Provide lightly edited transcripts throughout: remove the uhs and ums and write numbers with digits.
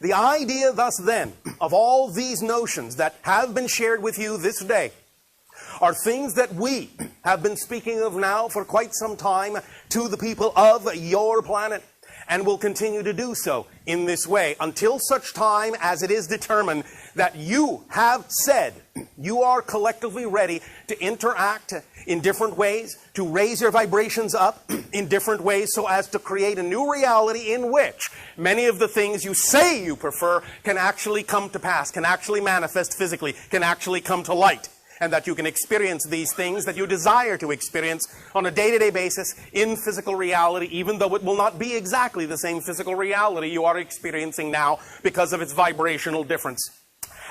The idea thus then of all these notions that have been shared with you this day are things that we have been speaking of now for quite some time to the people of your planet, and will continue to do so in this way until such time as it is determined that you have said you are collectively ready to interact in different ways, to raise your vibrations up in different ways so as to create a new reality in which many of the things you say you prefer can actually come to pass, can actually manifest physically, can actually come to light. And that you can experience these things that you desire to experience on a day-to-day basis in physical reality, even though it will not be exactly the same physical reality you are experiencing now because of its vibrational difference.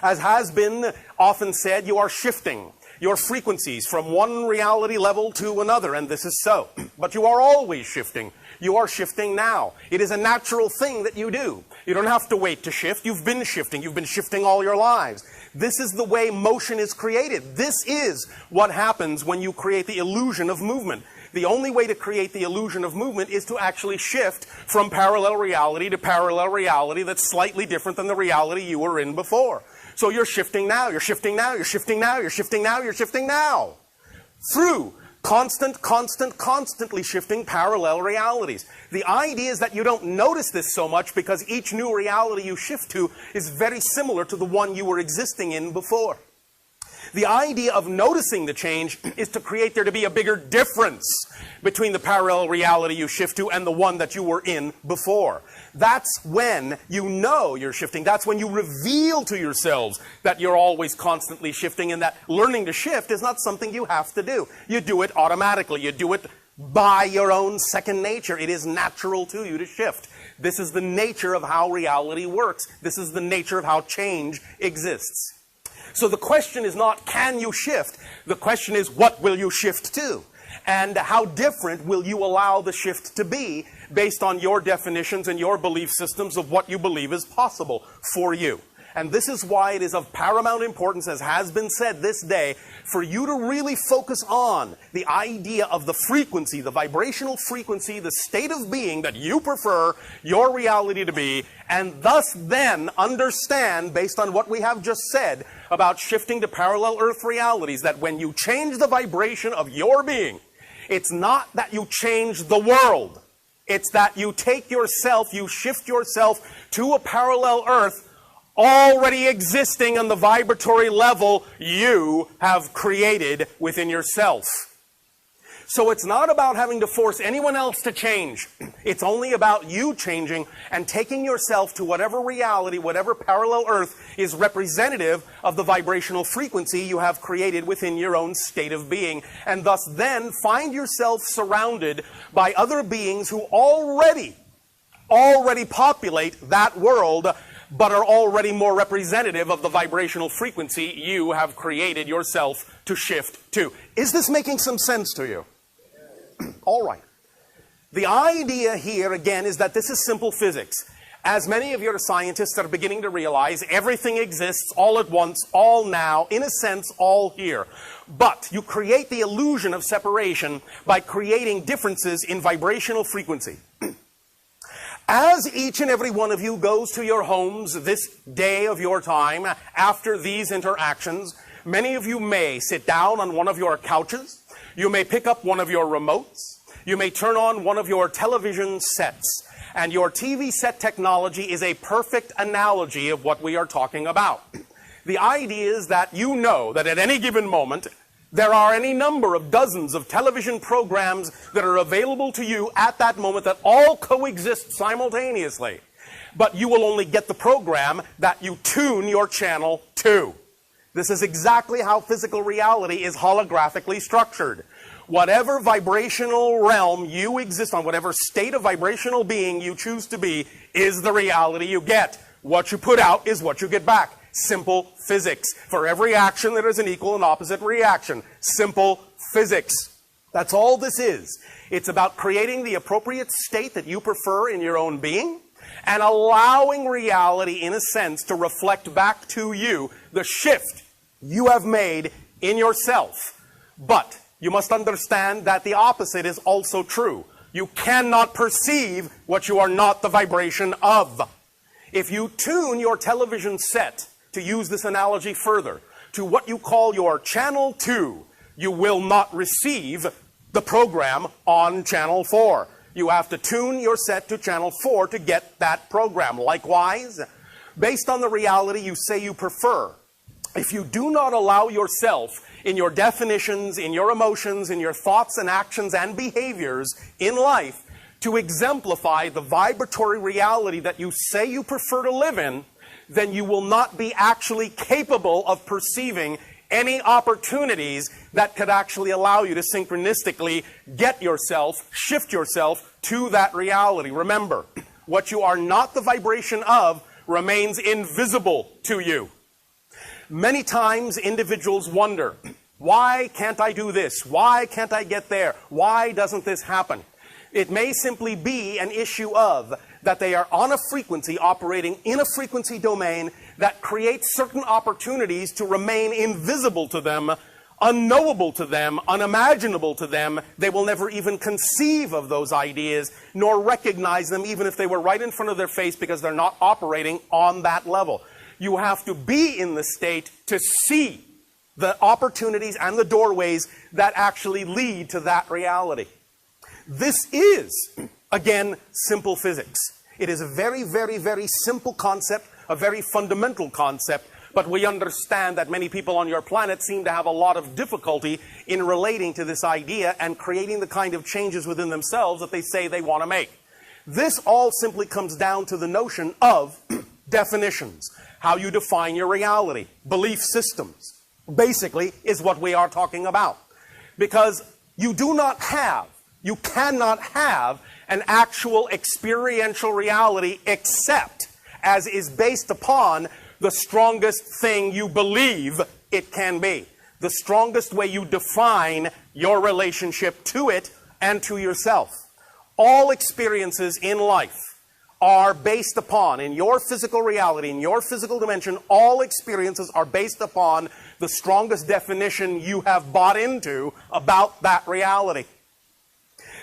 As has been often said, you are shifting your frequencies from one reality level to another, and this is so. But you are always shifting. You are shifting now. It is a natural thing that you do. You don't have to wait to shift. You've been shifting. You've been shifting all your lives. This is the way motion is created. This is what happens when you create the illusion of movement. The only way to create the illusion of movement is to actually shift from parallel reality to parallel reality that's slightly different than the reality you were in before. So you're shifting now, you're shifting now, you're shifting now, you're shifting now, you're shifting now. Through constantly shifting parallel realities. The idea is that you don't notice this so much because each new reality you shift to is very similar to the one you were existing in before. The idea of noticing the change is to create there to be a bigger difference between the parallel reality you shift to and the one that you were in before. That's when you know you're shifting. That's when you reveal to yourselves that you're always constantly shifting, and that learning to shift is not something you have to do. You do it automatically. You do it by your own second nature. It is natural to you to shift. This is the nature of how reality works. This is the nature of how change exists. So the question is not, can you shift? The question is, what will you shift to? And how different will you allow the shift to be based on your definitions and your belief systems of what you believe is possible for you? And this is why it is of paramount importance, as has been said this day, for you to really focus on the idea of the frequency, the vibrational frequency, the state of being that you prefer your reality to be, and thus then understand, based on what we have just said about shifting to parallel Earth realities, that when you change the vibration of your being, it's not that you change the world. It's that you take yourself, you shift yourself to a parallel Earth already existing on the vibratory level you have created within yourself. So it's not about having to force anyone else to change. It's only about you changing and taking yourself to whatever reality, whatever parallel Earth is representative of the vibrational frequency you have created within your own state of being. And thus then find yourself surrounded by other beings who already populate that world, but are already more representative of the vibrational frequency you have created yourself to shift to. Is this making some sense to you? All right. The idea here, again, is that this is simple physics. As many of your scientists are beginning to realize, everything exists all at once, all now, in a sense, all here. But you create the illusion of separation by creating differences in vibrational frequency. As each and every one of you goes to your homes this day of your time, after these interactions, many of you may sit down on one of your couches, you may pick up one of your remotes, you may turn on one of your television sets, and your TV set technology is a perfect analogy of what we are talking about. The idea is that you know that at any given moment, there are any number of dozens of television programs that are available to you at that moment that all coexist simultaneously. But you will only get the program that you tune your channel to. This is exactly how physical reality is holographically structured. Whatever vibrational realm you exist on, whatever state of vibrational being you choose to be, is the reality you get. What you put out is what you get back. Simple physics. For every action, there is an equal and opposite reaction. Simple physics. That's all this is. It's about creating the appropriate state that you prefer in your own being and allowing reality, in a sense, to reflect back to you the shift you have made in yourself. But you must understand that the opposite is also true. You cannot perceive what you are not the vibration of. If you tune your television set, to use this analogy further, to what you call your channel 2, you will not receive the program on channel 4. You have to tune your set to channel 4 to get that program. Likewise, based on the reality you say you prefer, if you do not allow yourself in your definitions, in your emotions, in your thoughts and actions and behaviors in life to exemplify the vibratory reality that you say you prefer to live in, then you will not be actually capable of perceiving any opportunities that could actually allow you to synchronistically get yourself, shift yourself to that reality. Remember, what you are not the vibration of remains invisible to you. Many times individuals wonder, why can't I do this? Why can't I get there? Why doesn't this happen? It may simply be an issue of that they are on a frequency, operating in a frequency domain that creates certain opportunities to remain invisible to them, unknowable to them, unimaginable to them. They will never even conceive of those ideas, nor recognize them even if they were right in front of their face, because they're not operating on that level. You have to be in the state to see the opportunities and the doorways that actually lead to that reality. This is, again, simple physics. It is a very, very, very simple concept, a very fundamental concept, but we understand that many people on your planet seem to have a lot of difficulty in relating to this idea and creating the kind of changes within themselves that they say they want to make. This all simply comes down to the notion of definitions, how you define your reality, belief systems, basically is what we are talking about. Because you cannot have an actual experiential reality except as is based upon the strongest thing you believe it can be. The strongest way you define your relationship to it and to yourself. All experiences in life are based upon, in your physical reality, in your physical dimension, all experiences are based upon the strongest definition you have bought into about that reality.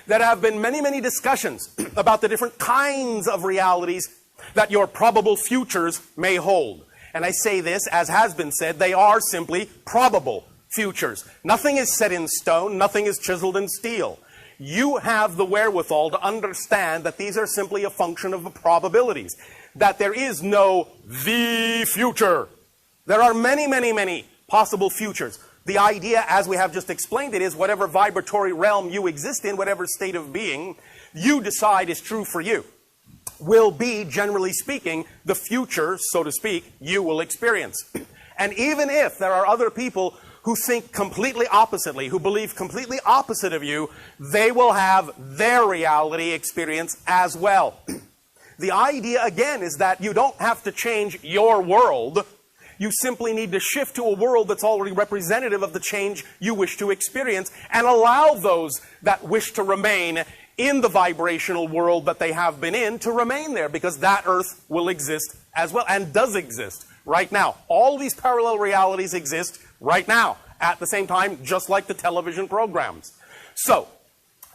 There have been many, many discussions about the different kinds of realities that your probable futures may hold. And I say this, as has been said, they are simply probable futures. Nothing is set in stone, nothing is chiseled in steel. You have the wherewithal to understand that these are simply a function of the probabilities. That there is no the future. There are many, many, many possible futures. The idea, as we have just explained it, is whatever vibratory realm you exist in, whatever state of being you decide is true for you, will be, generally speaking, the future, so to speak, you will experience. And even if there are other people who think completely oppositely, who believe completely opposite of you, they will have their reality experience as well. The idea, again, is that you don't have to change your world. You simply need to shift to a world that's already representative of the change you wish to experience, and allow those that wish to remain in the vibrational world that they have been in to remain there, because that earth will exist as well, and does exist right now. All these parallel realities exist right now, at the same time, just like the television programs. So,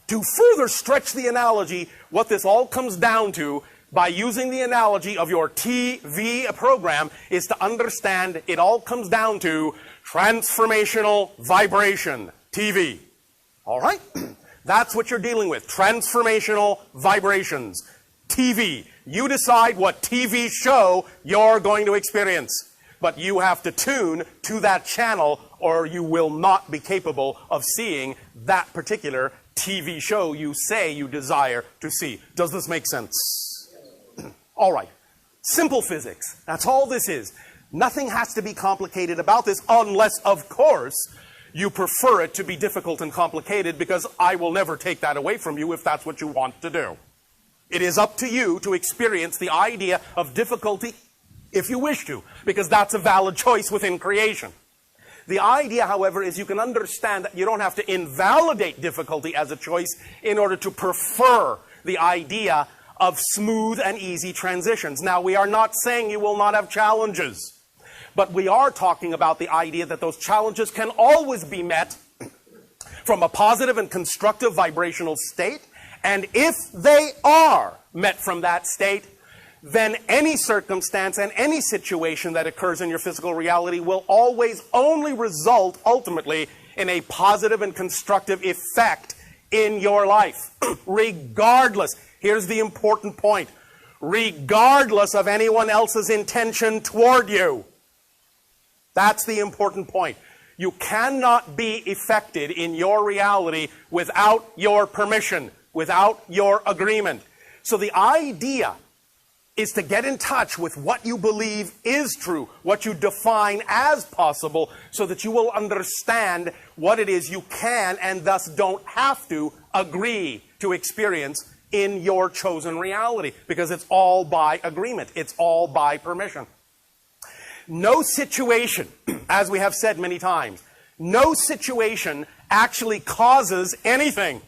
to further stretch the analogy, what this all comes down to, by using the analogy of your TV program, is to understand it all comes down to transformational vibration, TV. All right? That's what you're dealing with. Transformational vibrations. TV. You decide what TV show you're going to experience. But you have to tune to that channel, or you will not be capable of seeing that particular TV show you say you desire to see. Does this make sense? All right. Simple physics. That's all this is. Nothing has to be complicated about this, unless, of course, you prefer it to be difficult and complicated, because I will never take that away from you if that's what you want to do. It is up to you to experience the idea of difficulty if you wish to, because that's a valid choice within creation. The idea, however, is you can understand that you don't have to invalidate difficulty as a choice in order to prefer the idea of smooth and easy transitions. Now, we are not saying you will not have challenges, but we are talking about the idea that those challenges can always be met from a positive and constructive vibrational state, and if they are met from that state, then any circumstance and any situation that occurs in your physical reality will always only result ultimately in a positive and constructive effect in your life. Regardless, here's the important point, regardless of anyone else's intention toward you. That's the important point. You cannot be affected in your reality without your permission, without your agreement. So the idea is to get in touch with what you believe is true, what you define as possible, so that you will understand what it is you can and thus don't have to agree to experience in your chosen reality, because it's all by agreement. It's all by permission. No situation, as we have said many times, no situation actually causes anything.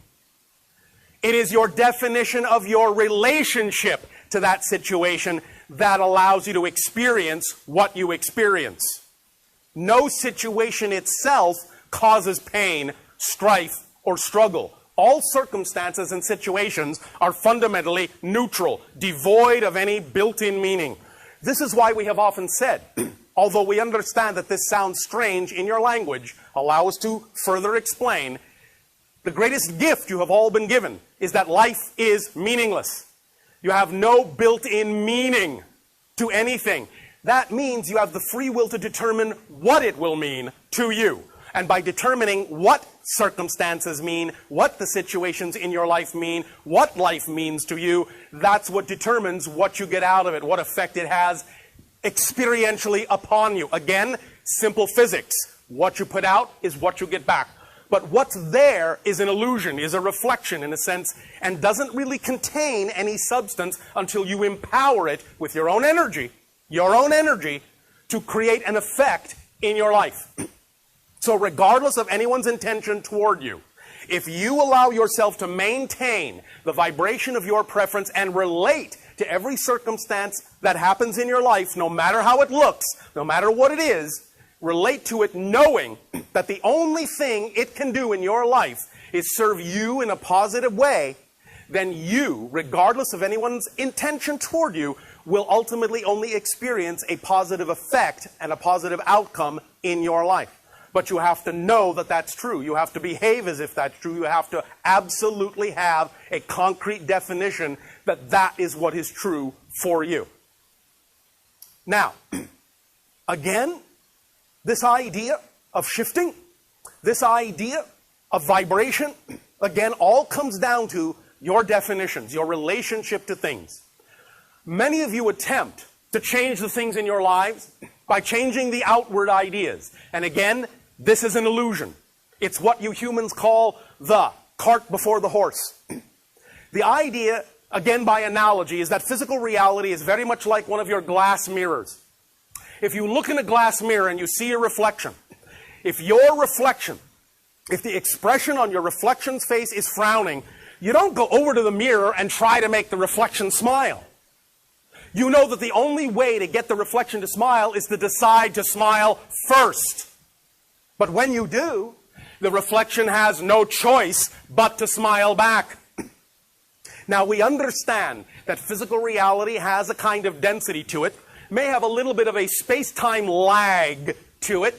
It is your definition of your relationship to that situation that allows you to experience what you experience. No situation itself causes pain, strife, or struggle. All circumstances and situations are fundamentally neutral, devoid of any built-in meaning. This is why we have often said, although we understand that this sounds strange in your language, allow us to further explain, the greatest gift you have all been given is that life is meaningless. You have no built-in meaning to anything. That means you have the free will to determine what it will mean to you. And by determining what circumstances mean, what the situations in your life mean, what life means to you, that's what determines what you get out of it, what effect it has experientially upon you. Again, simple physics. What you put out is what you get back. But what's there is an illusion, is a reflection in a sense, and doesn't really contain any substance until you empower it with your own energy to create an effect in your life. So regardless of anyone's intention toward you, if you allow yourself to maintain the vibration of your preference and relate to every circumstance that happens in your life, no matter how it looks, no matter what it is, relate to it knowing that the only thing it can do in your life is serve you in a positive way, then you, regardless of anyone's intention toward you, will ultimately only experience a positive effect and a positive outcome in your life. But you have to know that that's true. You have to behave as if that's true. You have to absolutely have a concrete definition that that is what is true for you. Now, again, this idea of shifting, this idea of vibration, again, all comes down to your definitions, your relationship to things. Many of you attempt to change the things in your lives by changing the outward ideas. And again, this is an illusion. It's what you humans call the cart before the horse. The idea, again by analogy, is that physical reality is very much like one of your glass mirrors. If you look in a glass mirror and you see a reflection, if your reflection, if the expression on your reflection's face is frowning, you don't go over to the mirror and try to make the reflection smile. You know that the only way to get the reflection to smile is to decide to smile first. But when you do, the reflection has no choice but to smile back. Now we understand that physical reality has a kind of density to it, may have a little bit of a space-time lag to it,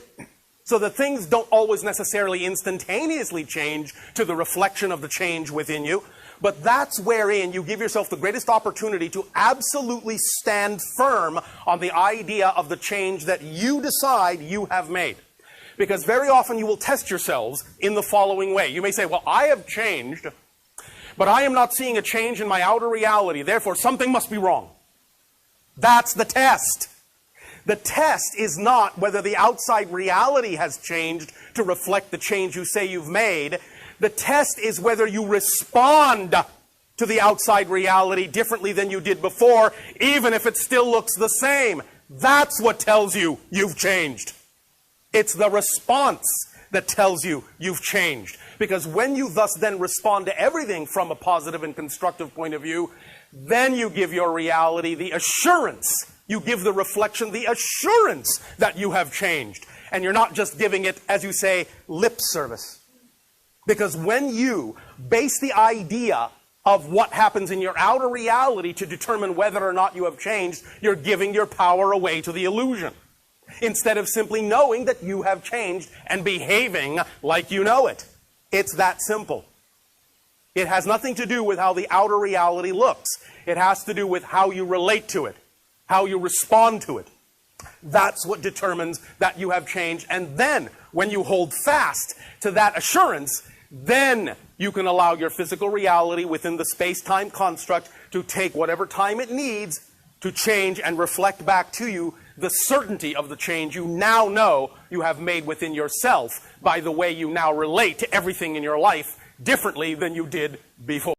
so that things don't always necessarily instantaneously change to the reflection of the change within you. But that's wherein you give yourself the greatest opportunity to absolutely stand firm on the idea of the change that you decide you have made. Because very often you will test yourselves in the following way. You may say, well, I have changed, but I am not seeing a change in my outer reality, therefore something must be wrong. That's the test. The test is not whether the outside reality has changed to reflect the change you say you've made. The test is whether you respond to the outside reality differently than you did before, even if it still looks the same. That's what tells you you've changed. It's the response that tells you you've changed. Because when you thus then respond to everything from a positive and constructive point of view, then you give your reality the assurance, you give the reflection the assurance that you have changed. And you're not just giving it, as you say, lip service. Because when you base the idea of what happens in your outer reality to determine whether or not you have changed, you're giving your power away to the illusion, instead of simply knowing that you have changed and behaving like you know it. It's that simple. It has nothing to do with how the outer reality looks. It has to do with how you relate to it, how you respond to it. That's what determines that you have changed. And then, when you hold fast to that assurance, then you can allow your physical reality within the space-time construct to take whatever time it needs to change and reflect back to you the certainty of the change you now know you have made within yourself by the way you now relate to everything in your life differently than you did before.